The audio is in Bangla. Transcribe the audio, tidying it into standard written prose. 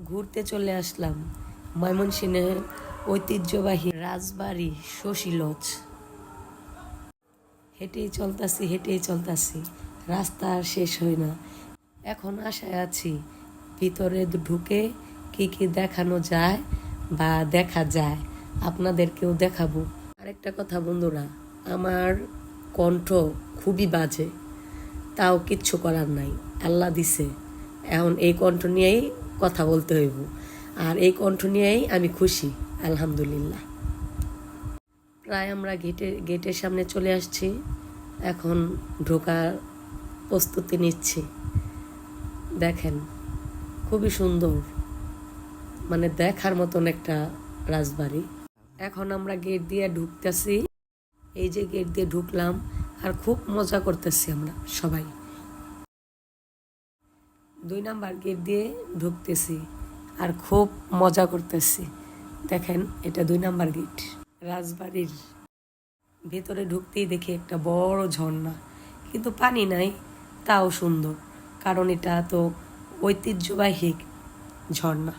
ঘুরতে চলে আসলাম ময়মনসিংহের ঐতিহ্যবাহী রাজবাড়ি শশী লজ। হেঁটেই চলতাছি, রাস্তা আর শেষ হয় না। এখন আশায় আছি ভিতরে ঢুকে কি কি দেখানো যায় বা দেখা যায়, আপনাদেরকেও দেখাবো। আরেকটা কথা বন্ধুরা, আমার কণ্ঠ খুবই বাজে, তাও কিচ্ছু করার নাই, আল্লাহ দিছে। এখন এই কণ্ঠ নিয়েই কথা বলতে হইব, আর এই কণ্ঠ নিয়েই আমি খুশি, আলহামদুলিল্লাহ। প্রায় আমরা গেটের সামনে চলে আসছি, এখন ঢোকার প্রস্তুতি নিচ্ছি। দেখেন খুবই সুন্দর, মানে দেখার মতন একটা রাজবাড়ি। এখন আমরা গেট দিয়ে ঢুকতেছি, এই যে গেট দিয়ে ঢুকলাম, আর খুব মজা করতেছি আমরা সবাই। 2 নাম্বার গেট দিয়ে ঢুকতেছি আর খুব মজা করতেছি। দেখেন এটা 2 নাম্বার গেট। রাজবাড়ির ভেতরে ঢুকতেই দেখি একটা বড় ঝর্ণা, কিন্তু পানি নাই, তাও সুন্দর, কারণ এটা তো ঐতিহ্যবাহী ঝর্ণা।